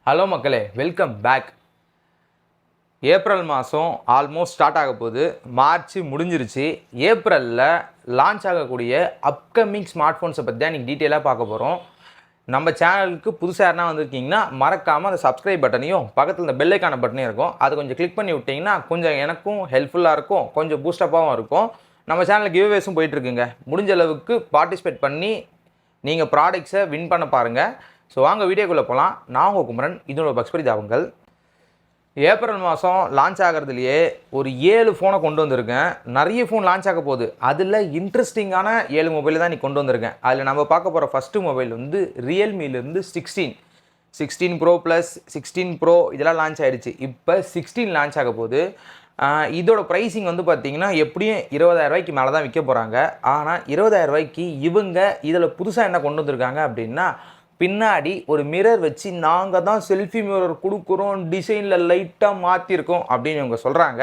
Hello மக்களே, welcome back. April மாதம் almost start ஆக போகுது. மார்ச் முடிஞ்சிருச்சு. ஏப்ரலில் லான்ச் ஆகக்கூடிய அப்கமிங் ஸ்மார்ட் ஃபோன்ஸை பற்றி தான் இன்றைக்கி டீட்டெயிலாக பார்க்க போகிறோம். நம்ம சேனலுக்கு புதுசாக யாருனா வந்திருக்கீங்கன்னா மறக்காமல் அந்த சப்ஸ்கிரைப் பட்டனையும் பக்கத்தில் இந்த பெல்லைக்கான பட்டனையும் இருக்கும், அதை கொஞ்சம் கிளிக் பண்ணி விட்டிங்கன்னா கொஞ்சம் எனக்கும் ஹெல்ப்ஃபுல்லாக இருக்கும், கொஞ்சம் பூஸ்டப்பாகவும் இருக்கும். நம்ம சேனலில் கிவ்அவேஸும் போயிட்டுருக்குங்க. முடிஞ்ச அளவுக்கு பார்ட்டிசிபேட் பண்ணி நீங்கள் ப்ராடக்ட்ஸை வின் பண்ண பாருங்கள். ஸோ வாங்க வீடியோக்குள்ளே போகலாம். நான் உங்கள் குமரன், இதோட பக்ஸ்பரி தாவங்கள். ஏப்ரல் மாதம் லான்ச் ஆகிறதுலையே ஒரு 7 ஃபோனை கொண்டு வந்திருக்கேன். நிறைய ஃபோன் லான்ச் ஆக போகுது. அதில் இன்ட்ரெஸ்டிங்கான 7 மொபைல் தான் நீ கொண்டு வந்திருக்கேன். அதில் நம்ம பார்க்க போகிற ஃபஸ்ட்டு மொபைல் வந்து ரியல்மிலேருந்து 16 ப்ரோ ப்ளஸ் 16 ப்ரோ இதெல்லாம் லான்ச் ஆகிடுச்சு. இப்போ 16 லான்ச் ஆக போகுது. இதோட ப்ரைஸிங் வந்து பார்த்திங்கன்னா எப்படியும் 20,000 ரூபாய்க்கு மேலே தான் விற்க போகிறாங்க. ஆனால் 20,000 ரூபாய்க்கு இவங்க இதில் புதுசாக என்ன கொண்டு வந்திருக்காங்க அப்படின்னா, பின்னாடி ஒரு மிரர் வச்சு நாங்கள் தான் செல்ஃபி மிரர் கொடுக்குறோம், டிசைனில் லைட்டாக மாற்றிருக்கோம் அப்படின்னு இவங்க சொல்கிறாங்க.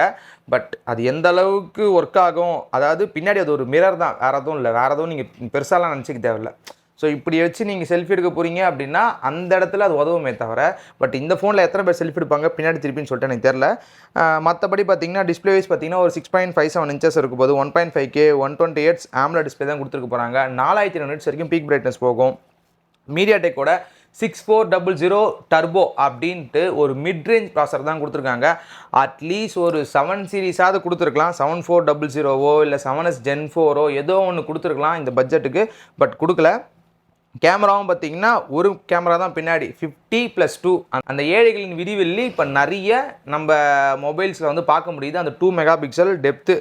பட் அது எந்த அளவுக்கு ஒர்க் ஆகும், அதாவது பின்னாடி அது ஒரு மிரர் தான், வேறு எதுவும் இல்லை, வேறு எதுவும் நீங்கள் பெருசாலாம் நினச்சிக்க தேவையில்லை. ஸோ இப்படி வச்சு நீங்கள் செல்ஃபி எடுக்க போகிறீங்க அப்படின்னா அந்த இடத்துல அது உதவுமே தவிர, பட் இந்த ஃபோனில் எத்தனை பேர் செல்ஃபி எடுப்பாங்க பின்னாடி திருப்பின்னு சொல்லிட்டு எனக்கு தெரில. மற்றபடி பார்த்தீங்கன்னா டிஸ்பிளே வைஸ் பார்த்தீங்கன்னா ஒரு 6.57 இன்ச்சஸ் இருக்கும் போது 1.5K 120Hz AMOLED டிஸ்பிளே தான் கொடுத்துருக்க போகிறாங்க. 4200 நிட்ஸ் வரைக்கும் பீக் பிரைட்னஸ் போகும். மீடியாடெக்கோட 6400 டர்போ அப்படின்ட்டு ஒரு மிட் ரேஞ்ச் ப்ராசர் தான் கொடுத்துருக்காங்க. அட்லீஸ்ட் ஒரு 7 சீரீஸாவது கொடுத்துருக்கலாம். 7400ஓ இல்லை 7S Gen 4ஓ ஏதோ ஒன்று கொடுத்துருக்கலாம் இந்த பட்ஜெட்டுக்கு, பட் கொடுக்கல. கேமராவும் பார்த்தீங்கன்னா ஒரு கேமரா தான் பின்னாடி 50+2. அந்த ஏழைகளின் விரிவெள்ளி இப்போ நிறைய நம்ம மொபைல்ஸில் வந்து பார்க்க முடியுது. அந்த 2 மெகா பிக்சல் டெப்த்து.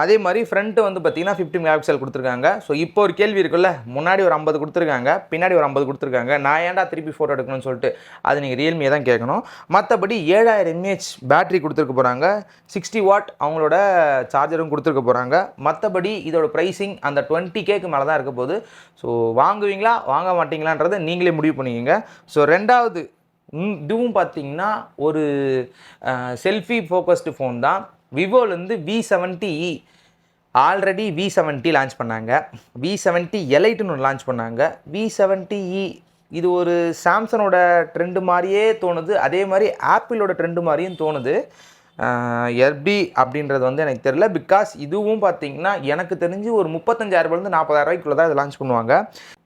அதே மாதிரி ஃப்ரண்ட்டு வந்து பார்த்திங்கன்னா 50 மெகா பிக்சல் கொடுத்துருக்காங்க. ஸோ இப்போ ஒரு கேள்வி இருக்குல்ல, முன்னாடி ஒரு 50 கொடுத்துருக்காங்க, பின்னாடி ஒரு 50 கொடுத்துருக்காங்க, நான் ஏன்டா திருப்பி ஃபோட்டோ எடுக்கணும்னு சொல்லிட்டு அது நீங்கள் ரியல்மியை தான் கேட்கணும். மற்றபடி 7000 mAh பேட்டரி கொடுத்துருக்க போகிறாங்க. 60 வாட் அவங்களோட சார்ஜரும் கொடுத்துருக்க போகிறாங்க. மற்றபடி இதோட ப்ரைஸிங் அந்த 20Kக்கு மேலே தான் இருக்க போகுது. ஸோ வாங்குவீங்களா வாங்க மாட்டிங்களான்றதை நீங்களே முடிவு பண்ணிக்கோங்க. ஸோ ரெண்டாவது இதுவும் பார்த்திங்கன்னா ஒரு செல்ஃபி ஃபோக்கஸ்டு ஃபோன் தான். விவோலேருந்து V70E ஆல்ரெடி V70 லான்ச் பண்ணாங்க. V70 எலைட்டுன்னு ஒன்று லான்ச் பண்ணாங்க. V70E இது ஒரு சாம்சங்கோட ட்ரெண்டு மாதிரியே தோணுது, அதே மாதிரி ஆப்பிளோட ட்ரெண்டு மாதிரியும் தோணுது. எப்படி அப்படின்றது வந்து எனக்கு தெரியல. பிகாஸ் இதுவும் பார்த்திங்கன்னா எனக்கு தெரிஞ்சு ஒரு 35,000 40,000 ரூபாய்க்குள்ளே தான் இதை லான்ச் பண்ணுவாங்க.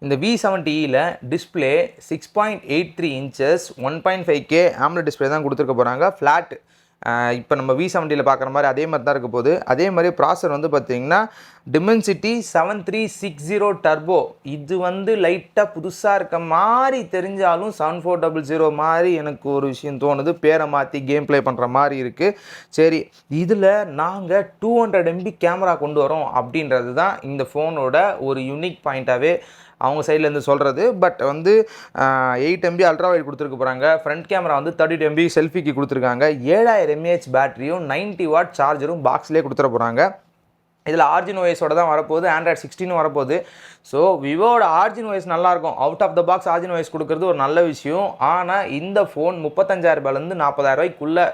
இந்த V70Eயில் display 6.83 inches 1.5K AMOLED display தான் கொடுத்துருக்க போகிறாங்க. ஃப்ளாட் இப்போ நம்ம V70யில் பார்க்குற மாதிரி அதே மாதிரி தான் இருக்க போகுது. அதே மாதிரி ப்ராசர் வந்து பார்த்திங்கன்னா Dimensity 7360 டர்போ. இது வந்து லைட்டாக புதுசாக இருக்க மாதிரி தெரிஞ்சாலும் 7400 மாதிரி எனக்கு ஒரு விஷயம் தோணுது. பேரை மாற்றி கேம் ப்ளே பண்ணுற மாதிரி இருக்குது. சரி, இதில் நாங்கள் 200 MB கேமரா கொண்டு வரோம் அப்படின்றது தான் இந்த ஃபோனோட ஒரு யூனிக் பாயிண்ட்டாகவே அவங்க சைட்லேருந்து சொல்கிறது. பட் வந்து 8 MB அல்ட்ரா வைட் கொடுத்துருக்க போகிறாங்க. ஃப்ரண்ட் கேமரா வந்து 32 MB செல்ஃபிக்கு கொடுத்துருக்காங்க. 7000 mAh பேட்டரியும் 90 வாட் சார்ஜரும் பாக்ஸ்லேயே கொடுத்துட போகிறாங்க. இதில் ஆர்ஜின் ஓஎஸோட தான் வரப்போகுது. Android 16 வரப்போகுது. ஸோ விவோட ஆர்ஜின் ஓஎஸ் நல்லாயிருக்கும். Out of the box Origin OS கொடுக்குறது ஒரு நல்ல விஷயம். ஆனால் இந்த ஃபோன் 35,000 40,000 ரூபாய்க்குள்ளே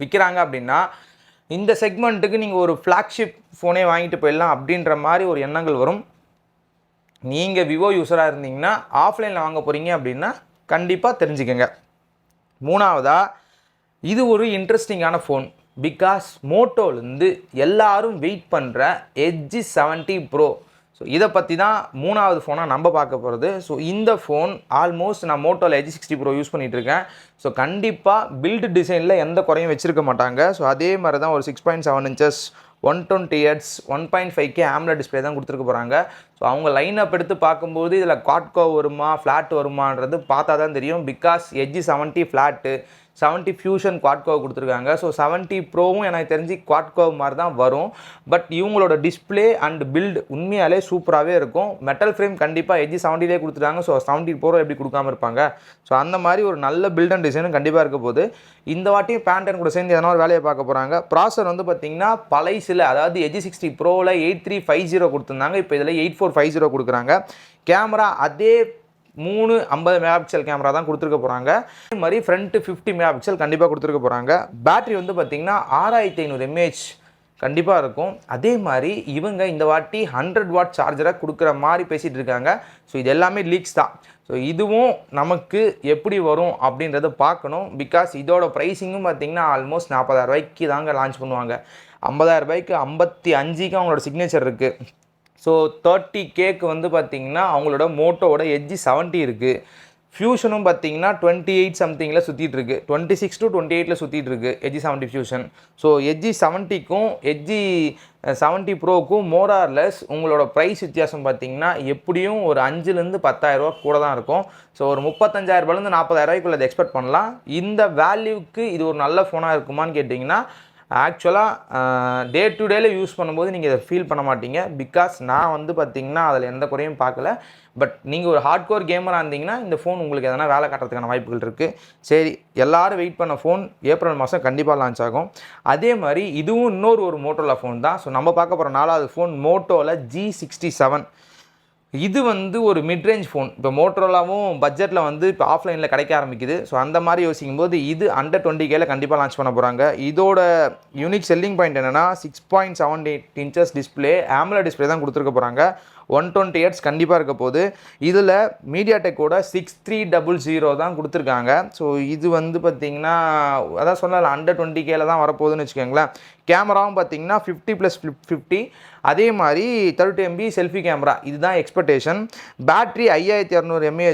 விற்கிறாங்க அப்படின்னா இந்த செக்மெண்ட்டுக்கு நீங்கள் ஒரு ஃப்ளாக்ஷிப் ஃபோனே வாங்கிட்டு போயிடலாம் அப்படின்ற மாதிரி ஒரு எண்ணங்கள் வரும். நீங்கள் விவோ யூஸராக இருந்தீங்கன்னா ஆஃப்லைனில் வாங்க போகிறீங்க அப்படின்னா கண்டிப்பாக தெரிஞ்சுக்கங்க. மூணாவதாக இது ஒரு இன்ட்ரெஸ்டிங்கான ஃபோன். பிகாஸ் மோட்டோலேருந்து எல்லாரும் வெயிட் பண்ணுற Edge 70 Pro. ஸோ இதை பற்றி தான் மூணாவது ஃபோனாக நம்ம பார்க்க போகிறது. ஸோ இந்த ஃபோன் ஆல்மோஸ்ட் நான் மோட்டோவில் Edge 60 Pro யூஸ் பண்ணிகிட்ருக்கேன். ஸோ கண்டிப்பாக பில்டு டிசைனில் எந்த குறையும் வச்சுருக்க மாட்டாங்க. ஸோ அதே மாதிரி தான் ஒரு 6.7 inches 120Hz 1.5K AMOLED display தான் கொடுத்துருக்க போகிறாங்க. ஸோ அவங்க லைனப் எடுத்து பார்க்கும்போது இதில் குவாட் கோர் வருமா ஃப்ளாட் வருமானது பார்த்தா தான் தெரியும். Because Edge 70 flat 70 fusion quad core கொடுத்துருக்காங்க. ஸோ 70 ப்ரோவும் எனக்கு தெரிஞ்சு குவாட் கோர் மாதிரி தான் வரும். பட் இவங்களோட டிஸ்பிளே அண்ட் பில்டு உண்மையாலே சூப்பராகவே இருக்கும். மெட்டல் ஃப்ரேம் கண்டிப்பாக Edge 70லே கொடுத்துருக்காங்க. ஸோ 70 ப்ரோ எப்படி கொடுக்காமல் இருப்பாங்க? ஸோ அந்த மாதிரி ஒரு நல்ல பில்ட் அண்ட் டிசைனும் கண்டிப்பாக இருக்க போகுது. இந்த வாட்டியும் பேண்டன் கூட சேர்ந்து எதனா ஒரு வேலையை பார்க்க போகிறாங்க. ப்ராசர் வந்து பார்த்திங்கன்னா பழைசில், அதாவது Edge 60 ப்ரோவில் 8350 கொடுத்துருந்தாங்க. இப்போ இதில் 8450 கொடுக்குறாங்க. கேமரா அதே 50 மெகா பிக்சல் கேமரா தான் கொடுத்துருக்க போகிறாங்க. அதே மாதிரி ஃப்ரண்ட்டு 50 மெகா பிக்சல் கண்டிப்பாக கொடுத்துருக்க போகிறாங்க. பேட்டரி வந்து பார்த்திங்கன்னா 6500 mAh கண்டிப்பாக இருக்கும். அதே மாதிரி இவங்க இந்த வாட்டி 100 வாட் சார்ஜரை கொடுக்குற மாதிரி பேசிகிட்டு இருக்காங்க. ஸோ இது எல்லாமே லீக்ஸ் தான். ஸோ இதுவும் நமக்கு எப்படி வரும் அப்படின்றத பார்க்கணும். பிகாஸ் இதோட ப்ரைஸிங்கும் பார்த்திங்கன்னா ஆல்மோஸ்ட் 40,000 ரூபாய்க்கு தாங்க லான்ச் பண்ணுவாங்க. 50,000 ரூபாய்க்கு 55க்கு அவங்களோட சிக்னேச்சர் இருக்குது. ஸோ 30Kக்கு வந்து பார்த்திங்கன்னா அவங்களோட மோட்டோவோட எட்ஜி 70 இருக்குது. ஃபியூஷனும் பார்த்தீங்கன்னா 28 சம்திங்கில் சுற்றிட்டு இருக்கு, 26 to 28 சுற்றிட்டு இருக்கு எட்ஜி 70 ஃபியூஷன். ஸோ எட்ஜி 70க்கும் எட்ஜி 70 ப்ரோக்கும் மோரார்லெஸ் உங்களோட ப்ரைஸ் வித்தியாசம் பார்த்தீங்கன்னா எப்படியும் ஒரு 5,000 10,000 ரூபா கூட தான் இருக்கும். ஸோ ஒரு 35,000 40,000 ரூபாய்க்குள்ள அதை எக்ஸ்பெக்ட் பண்ணலாம். இந்த வேல்யூக்கு இது ஒரு நல்ல ஃபோனாக இருக்குமான்னு கேட்டிங்கன்னா ஆக்சுவலாக டே டு டேல யூஸ் பண்ணும்போது நீங்கள் இதை ஃபீல் பண்ண மாட்டீங்க. பிகாஸ் நான் வந்து பார்த்திங்கன்னா அதில் எந்த குறையும் பார்க்கல. பட் நீங்கள் ஒரு ஹார்ட் கோர் கேமராக இருந்தீங்கன்னா இந்த ஃபோன் உங்களுக்கு எதனா வேலை காட்டுறதுக்கான வாய்ப்புகள் இருக்குது. சரி, எல்லோரும் வெயிட் பண்ண ஃபோன் ஏப்ரல் மாதம் கண்டிப்பாக லான்ச் ஆகும். அதே மாதிரி இதுவும் இன்னொரு மோட்டோலா ஃபோன் தான். ஸோ நம்ம பார்க்க போகிற 4வது ஃபோன் மோட்டோவில் G67. இது வந்து ஒரு மிட்ரேஞ்ச் ஃபோன். இப்போ மோட்டோரோலாவும் பட்ஜெட்டில் வந்து இப்போ ஆஃப்லைனில் கிடைக்க ஆரம்பிக்குது. ஸோ அந்த மாதிரி யோசிக்கும் போது இது அண்டர் 20Kல கண்டிப்பாக லான்ச் பண்ண போகிறாங்க. இதோட யூனிக் செல்லிங் பாயிண்ட் என்னென்னா 6.78 inches டிஸ்பிளே, AMOLED டிஸ்பிளே தான் கொடுத்துருக்க போகிறாங்க. 120 Hz கண்டிப்பாக இருக்க போது. இதில் மீடியாடெக்கோட 6300 தான் கொடுத்துருக்காங்க. ஸோ இது வந்து பார்த்திங்கன்னா அதான் சொன்னால அண்டர் 20Kல தான் வரப்போகுதுன்னு வச்சுக்கோங்களேன். கேமராவும் பார்த்திங்கன்னா 50+50, அதே மாதிரி 30 MB செல்ஃபி கேமரா, இதுதான் எக்ஸ்பெக்டேஷன். பேட்ரி 5200 mAh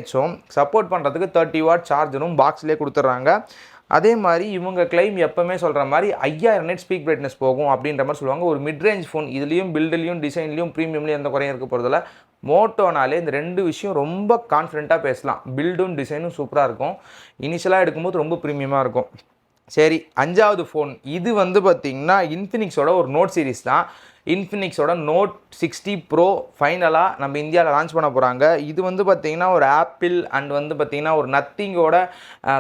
சப்போர்ட் பண்ணுறதுக்கு 30 வாட் சார்ஜரும் பாக்ஸ்லேயே கொடுத்துட்றாங்க. அதே மாதிரி இவங்க கிளைம் எப்போவுமே சொல்கிற மாதிரி 5000 நெட் ஸ்பீக் பிரைட்னஸ் போகும் அப்படின்ற மாதிரி சொல்லுவாங்க. ஒரு மிட்ரேஞ்ச் ஃபோன், இதுலேயும் பில்டுலேயும் டிசைன்லேயும் ப்ரீமியம்லேயும் எந்த குறையும் இருக்க போகிறதில்ல. மோட்டோனாலே இந்த 2 விஷயம் ரொம்ப கான்ஃபிடென்ட்டாக பேசலாம். பில்டும் டிசைனும் சூப்பராக இருக்கும். இனிஷியலாக எடுக்கும்போது ரொம்ப ப்ரீமியமாக இருக்கும். சரி, 5வது ஃபோன் இது வந்து பார்த்திங்கன்னா இன்ஃபினிக்ஸோட ஒரு நோட் சீரிஸ் தான். இன்ஃபினிக்ஸோட நோட் 60 ப்ரோ ஃபைனலாக நம்ம இந்தியாவில் லான்ச் பண்ண போகிறாங்க. இது வந்து பார்த்திங்கன்னா ஒரு ஆப்பிள் அண்ட் வந்து பார்த்திங்கன்னா ஒரு நத்திங்கோட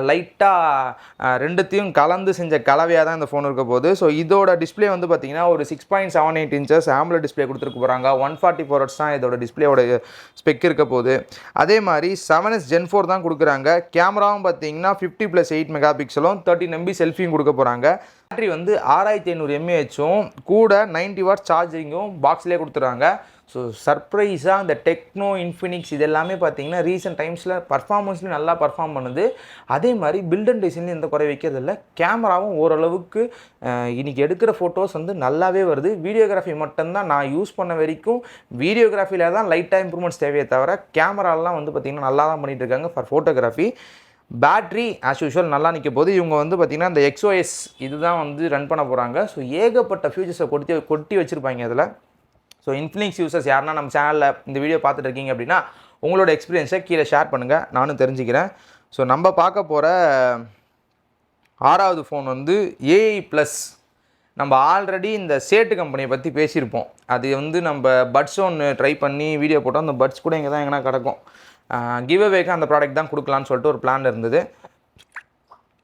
லைட்டாக ரெண்டுத்தையும் கலந்து செஞ்ச கலவையாக தான் இந்த ஃபோன் இருக்க போகுது. ஸோ இதோட டிஸ்பிளே வந்து பார்த்திங்கன்னா ஒரு 6.78 inches AMOLED டிஸ்பிளே கொடுத்துருக்க போகிறாங்க. 144 Hz தான் இதோட டிஸ்பிளேயோட ஸ்பெக் இருக்க போகுது. அதே மாதிரி 7S Gen 4 தான் கொடுக்குறாங்க. கேமராவும் பார்த்திங்கன்னா 50+8 மெகாபிக்சலும் 13 MB செல்ஃபியும் கொடுக்க போகிறாங்க. பேட்டரி வந்து 6500 mAh கூட 90 வாட் சார்ஜிங்கும் பாக்ஸ்லேயே கொடுத்துறாங்க. ஸோ சர்ப்ரைஸாக இந்த டெக்னோ, இன்ஃபினிக்ஸ் இது எல்லாமே பார்த்தீங்கன்னா ரீசெண்ட் டைம்ஸில் பர்ஃபார்மன்ஸ்லையும் நல்லா பர்ஃபார்ம் பண்ணுது. அதே மாதிரி பில்ட் அண்ட் டிசைன்லையும் எந்த குறை வைக்கிறதில்ல. கேமராவும் ஓரளவுக்கு இன்றைக்கி எடுக்கிற ஃபோட்டோஸ் வந்து நல்லாவே வருது. வீடியோகிராஃபி மட்டும்தான் நான் யூஸ் பண்ண வரைக்கும் வீடியோகிராஃபியில் தான் லைட்டாக இம்ப்ரூவ்மெண்ட்ஸ் தேவையே தவிர கேமராலாம் வந்து பார்த்திங்கன்னா நல்லா தான் பண்ணிகிட்டு இருக்காங்க for photography. Battery as usual நல்லா நிற்க போது. இவங்க வந்து பார்த்திங்கன்னா இந்த XOS இதுதான் வந்து ரன் பண்ண போகிறாங்க. ஸோ ஏகப்பட்ட ஃபியூச்சர்ஸை கொட்டி வச்சுருப்பாங்க அதில். ஸோ இன்ஃபினிக்ஸ் யூசர்ஸ் யாருன்னா நம்ம சேனலில் இந்த வீடியோ பார்த்துட்டு இருக்கீங்க அப்படின்னா உங்களோட எக்ஸ்பீரியன்ஸை கீழே ஷேர் பண்ணுங்கள், நானும் தெரிஞ்சுக்கிறேன். ஸோ நம்ம பார்க்க போகிற 6வது ஃபோன் வந்து AI+. நம்ம ஆல்ரெடி இந்த சேட்டு கம்பெனியை பற்றி பேசியிருப்போம். அது வந்து நம்ம பட்ஸ் ஒன்று ட்ரை பண்ணி வீடியோ போட்டோம். அந்த பட்ஸ் கூட இங்கே தான் எங்கன்னா கிடக்கும். கிவ் அவேக்கு அந்த ப்ராடக்ட் தான் கொடுக்கலான்னு சொல்லிட்டு ஒரு பிளான் இருந்தது.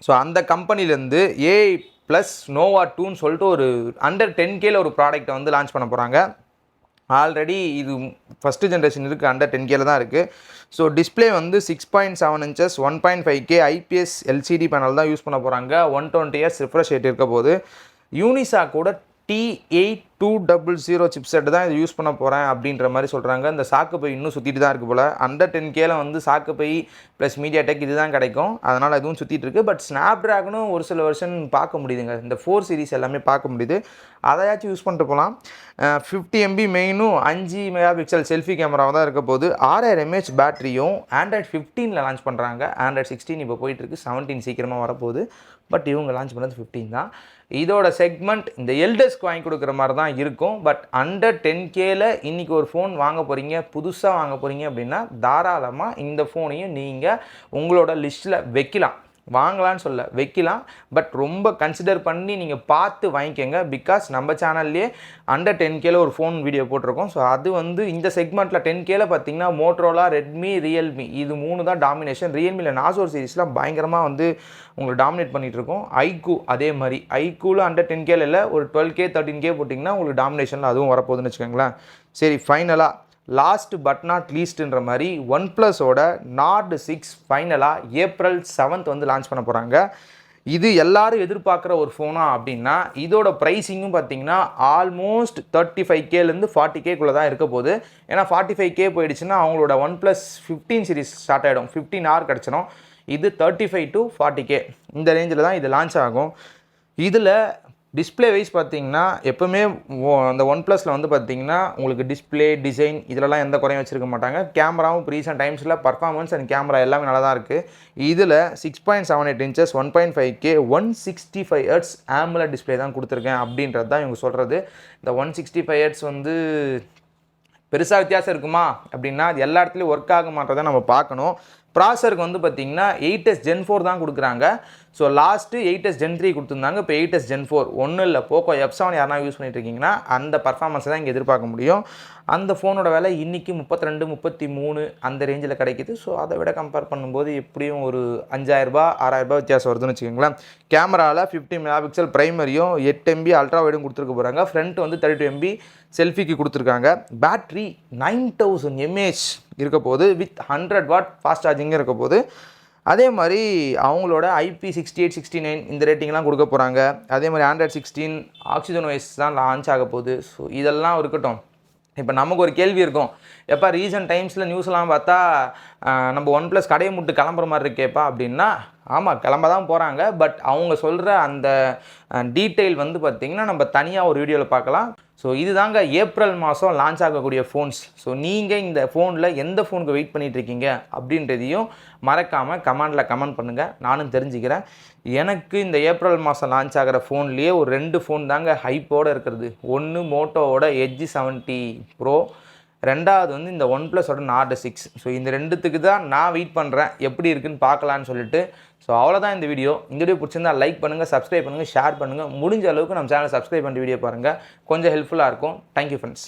ஸோ அந்த கம்பெனிலேருந்து AI+ Nova 2ன்னு சொல்லிட்டு ஒரு அண்டர் 10Kல ஒரு ப்ராடக்ட்டை வந்து லான்ச் பண்ண போகிறாங்க. ஆல்ரெடி இது ஃபஸ்ட்டு ஜென்ரேஷன் இருக்குது, அண்டர் 10Kல தான் இருக்குது. ஸோ டிஸ்பிளே வந்து 6.7 inches 1.5K IPS LCD panel தான் யூஸ் பண்ண போகிறாங்க. 120 Hz ரிஃப்ரெஷ் ரேட் இருக்க போது. யூனிசா கூட T8200 சிப்செட் தான் இது யூஸ் பண்ண போகிறேன் அப்படின்ற மாதிரி சொல்கிறாங்க. இந்த சாக்கு பை இன்னும் சுற்றிட்டு தான் இருக்குது போல். அண்டர் 10Kல வந்து சாக்கு பை ப்ளஸ் மீடியாடெக் இது தான் கிடைக்கும். அதனால் இதுவும் சுற்றிட்டு இருக்குது. பட் ஸ்னாப் ட்ராகனும் ஒரு சில வெர்ஷன் பார்க்க முடியுதுங்க. இந்த 4 சீரிஸ் எல்லாமே பார்க்க முடியுது. அதையாச்சும் யூஸ் பண்ணிட்டு போகலாம். 50 MB மெயினும் 5 மெகாபிக்சல் செல்ஃபி கேமராவும் தான் இருக்க போது. 6000 mAh பேட்டரியும் Android 15ல் லான்ச் பண்ணுறாங்க. Android 16 இப்போ போயிட்டுருக்கு. 17 சீக்கிரமாக வரப்போகுது. பட் இவங்க லான்ச் பண்ணது 15 தான். இதோட செக்மெண்ட் இந்த எல்டெஸ்க் வாங்கி கொடுக்குற மாதிரி தான் இருக்கும். பட் அண்டர் 10Kல இன்றைக்கி ஒரு ஃபோன் வாங்க போகிறீங்க, புதுசாக வாங்க போகிறீங்க அப்படின்னா தாராளமாக இந்த ஃபோனையும் நீங்கள் உங்களோட லிஸ்ட்டில் வைக்கலாம். வாங்கலான்னு சொல்ல வைக்கலாம். பட் ரொம்ப கன்சிடர் பண்ணி நீங்கள் பார்த்து வாங்கிக்கோங்க. பிகாஸ் நம்ம சேனல்லே அண்டர் 10Kல ஒரு ஃபோன் வீடியோ போட்டிருக்கோம். ஸோ அது வந்து இந்த செக்மெண்ட்டில் 10Kல பார்த்தீங்கன்னா மோட்டோரோலா, ரெட்மி, ரியல்மி இது 3 தான் டாமினேஷன். ரியல்மியில் நாசோர் சீரிஸ்லாம் பயங்கரமாக வந்து உங்களை டாமினேட் பண்ணிகிட்டு இருக்கோம். ஐக்கூ அதே மாதிரி ஐக்கூவில் அண்டர் 10Kல இல்லை, ஒரு 12K 13K போட்டிங்கன்னா உங்களுக்கு டாமினேஷனில் அதுவும் வரப்போகுதுன்னு வச்சுக்கோங்களேன். சரி, ஃபைனலாக லாஸ்ட் பட் நாட் லீஸ்ட்ன்ற மாதிரி OnePlusஓட Nord 6 ஃபைனலாக April 7th வந்து லான்ச் பண்ண போகிறாங்க. இது எல்லாரும் எதிர்பார்க்குற ஒரு ஃபோனா அப்படின்னா இதோட ப்ரைஸிங்கும் பார்த்தீங்கன்னா ஆல்மோஸ்ட் 35Kலேருந்து 40Kக்குள்ளே தான் இருக்க போகுது. ஏன்னா 45K போயிடுச்சுன்னா அவங்களோட OnePlus 15 சீரிஸ் ஸ்டார்ட் ஆகிடும், 15R கிடச்சிடும். இது 35 to 40K இந்த ரேஞ்சில் தான் இது லான்ச் ஆகும். இதில் டிஸ்பிளே வைஸ் பார்த்தீங்கன்னா எப்போவுமே அந்த OnePlusல வந்து பார்த்தீங்கன்னா உங்களுக்கு டிஸ்பிளே டிசைன் இதிலலாம் எந்த குறையும் வச்சுருக்க மாட்டாங்க. கேமராவும் ரீசெண்ட் டைம்ஸில் பர்ஃபார்மன்ஸ் அண்ட் கேமரா எல்லாமே நல்லா தான் இருக்குது. இதில் 6.78 inches 1.5K 165Hz AMOLED display தான் கொடுத்துருக்கேன் அப்படின்றது தான் இவங்க சொல்கிறது. இந்த 165Hz வந்து பெருசாக வித்தியாசம் இருக்குமா அப்படின்னா அது எல்லா இடத்துலையும் ஒர்க் ஆக மாட்டதை நம்ம பார்க்கணும். ப்ராசருக்கு வந்து பார்த்தீங்கன்னா 8S Gen 4 தான் கொடுக்குறாங்க. ஸோ லாஸ்ட்டு 8S Gen 3 கொடுத்துருந்தாங்க, இப்போ 8S Gen 4 ஒன்றும் இல்லை. போக்கோ F7 யாருனா யூஸ் பண்ணிட்டு இருக்கீங்கன்னா அந்த பர்ஃபார்மன்ஸை தான் இங்கே எதிர்பார்க்க முடியும். அந்த ஃபோனோட விலை இன்றைக்கி 32 33 அந்த ரேஞ்சில் கிடைக்கிது. ஸோ அதை விட கம்பேர் பண்ணும்போது எப்படியும் ஒரு 5000 6000 வித்தியாசம் வருதுன்னு வச்சுக்கோங்களேன். கேமராவில் 50 MP ப்ரைமரியும் 8 MB அல்ட்ரா வைடும் கொடுத்துருக்க போகிறாங்க. ஃப்ரண்ட் வந்து 32 MB செல்ஃபிக்கு கொடுத்துருக்காங்க. பேட்ரி 9000 mAh இருக்க போது வித் 100 watt ஃபாஸ்ட் சார்ஜிங்கும் இருக்க போது. அதே மாதிரி அவங்களோட IP68 69 இந்த ரேட்டிங்லாம் கொடுக்க போகிறாங்க. அதே மாதிரி Android 16 ஆக்சிஜன் OS தான் லான்ச் ஆக போகுது. ஸோ இதெல்லாம் இருக்கட்டும். இப்போ நமக்கு ஒரு கேள்வி இருக்கும், எப்போ ரீசெண்ட் டைம்ஸில் நியூஸ்லாம் பார்த்தா நம்ம OnePlus கடையை முட்டு கிளம்புற மாதிரி இருக்கேப்பா அப்படின்னா, ஆமாம் கிளம்ப தான் போகிறாங்க. பட் அவங்க சொல்கிற அந்த டீட்டெயில் வந்து பார்த்திங்கன்னா நம்ம தனியாக ஒரு வீடியோவில் பார்க்கலாம். ஸோ இதுதாங்க ஏப்ரல் மாதம் லான்ச் ஆகக்கூடிய ஃபோன்ஸ். ஸோ நீங்கள் இந்த ஃபோனில் எந்த ஃபோனுக்கு வெயிட் பண்ணிகிட்ருக்கீங்க அப்படின்றதையும் மறக்காமல் கமெண்ட் பண்ணுங்கள், நானும் தெரிஞ்சுக்கிறேன். எனக்கு இந்த ஏப்ரல் மாதம் லான்ச் ஆகிற ஃபோன்லேயே ஒரு 2 ஃபோன் தாங்க ஹைப்போடு இருக்கிறது. ஒன்று மோட்டோவோட Edge 70 Pro, ரெண்டாவது வந்து இந்த OnePlusோட Nord 6. ஸோ இந்த ரெண்டுத்துக்கு தான் நான் வெயிட் பண்ணுறேன், எப்படி இருக்குன்னு பார்க்கலான்னு சொல்லிட்டு. ஸோ அவ்வளோதான் இந்த வீடியோ. இந்த வீடியோ பிடிச்சிருந்தா லைக் பண்ணுங்கள், சப்ஸ்கிரைப் பண்ணுங்கள், ஷேர் பண்ணுங்கள். முடிஞ்ச அளவுக்கு நம்ம சேனலை சப்ஸ்கிரைப் பண்ணிட்டு வீடியோ பாருங்கள், கொஞ்சம் ஹெல்ப்ஃபுல்லாக இருக்கும். Thank you friends.